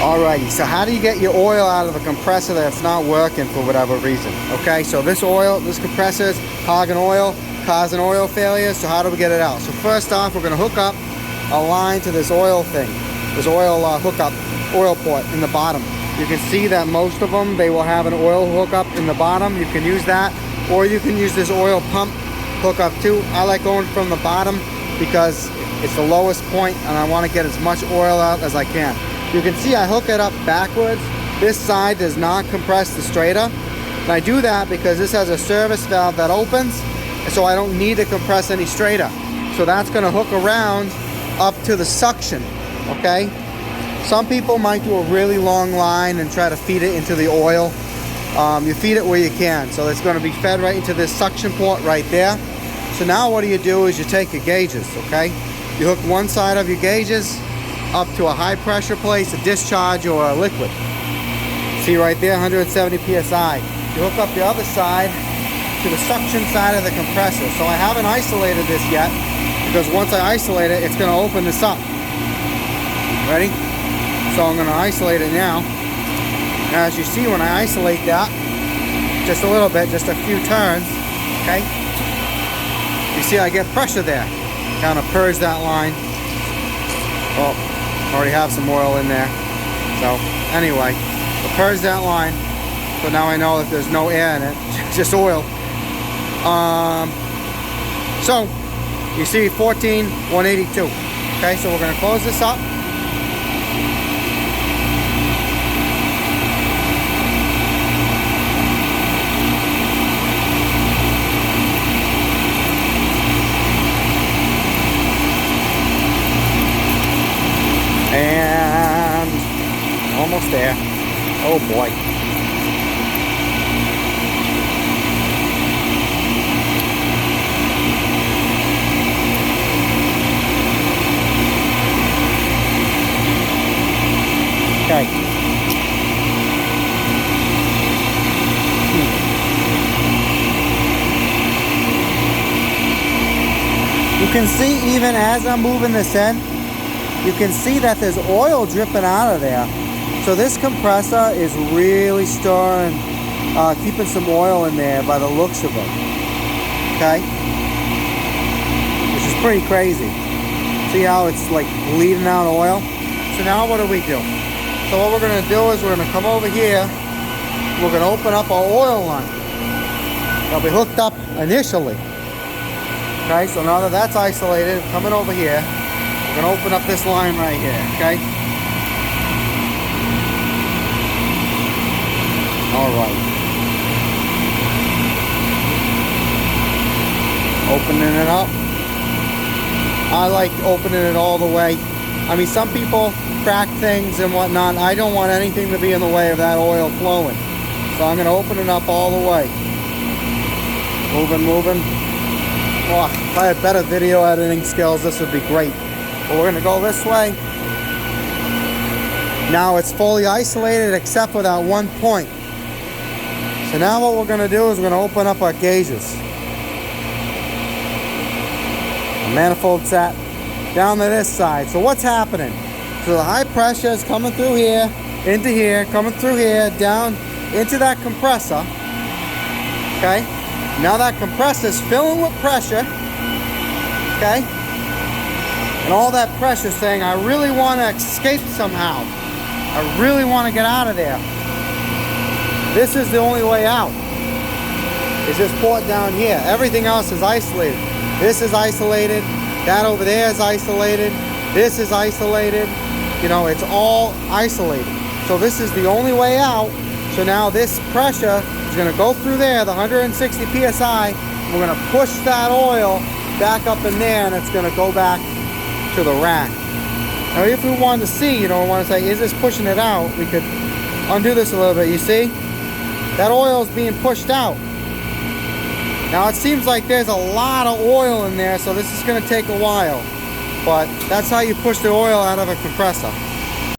Alrighty, so how do you get your oil out of a compressor that's not working for whatever reason? Okay, so this compressor is hogging oil, causing oil failure. So how do we get it out? So first off, we're going to hook up a line to this oil thing, this oil hookup, oil port in the bottom. You can see that most of them, they will have an oil hookup in the bottom. You can use that, or you can use this oil pump hookup too. I like going from the bottom because it's the lowest point and I want to get as much oil out as I can. You can see I hook it up backwards. This side does not compress the straighter. And I do that because this has a service valve that opens, so I don't need to compress any straighter. So that's going to hook around up to the suction, okay? Some people might do a really long line and try to feed it into the oil. You feed it where you can. So it's going to be fed right into this suction port right there. So now what do is you take your gauges, okay? You hook one side of your gauges up to a high pressure place, a discharge or a liquid. See right there, 170 psi. You hook up the other side to the suction side of the compressor. So I haven't isolated this yet because once I isolate it, it's going to open this up. Ready? So I'm going to isolate it now. Now as you see, when I isolate that, just a little bit, just a few turns, okay? You see I get pressure there. Kind of purge that line. Oh, already have some oil in there. So anyway, I purge that line. So now I know that there's no air in it, just oil. So you see 14,182. Okay, so we're going to close this up. And almost there. Oh boy. Okay. You can see even as I'm moving this in, you can see that there's oil dripping out of there. So this compressor is really storing, keeping some oil in there by the looks of it. Okay? Which is pretty crazy. See how it's like bleeding out oil? So now what do? So what we're going to do is we're going to come over here. We're going to open up our oil line. That'll be hooked up initially. Okay, so now that that's isolated, coming over here, we're going to open up this line right here, okay? All right. Opening it up. I like opening it all the way. I mean, some people crack things and whatnot. I don't want anything to be in the way of that oil flowing. So I'm going to open it up all the way. Moving. Oh, if I had better video editing skills, this would be great. But we're going to go this way. Now it's fully isolated except for that one point. So now what we're going to do is we're going to open up our gauges. The manifold set down to this side. So what's happening? So the high pressure is coming through here, into here, coming through here, down into that compressor. Okay? Now that compressor is filling with pressure. Okay? And all that pressure is saying, I really want to escape somehow. I really want to get out of there. This is the only way out. Is this port down here. Everything else is isolated. This is isolated. That over there is isolated. This is isolated. You know, it's all isolated. So this is the only way out. So now this pressure is going to go through there, the 160 psi. We're going to push that oil back up in there, and it's going to go back to the rack. Now if we wanted to see, we want to say, is this pushing it out? We could undo this a little bit. You see? That oil is being pushed out. Now it seems like there's a lot of oil in there, so this is going to take a while. But that's how you push the oil out of a compressor.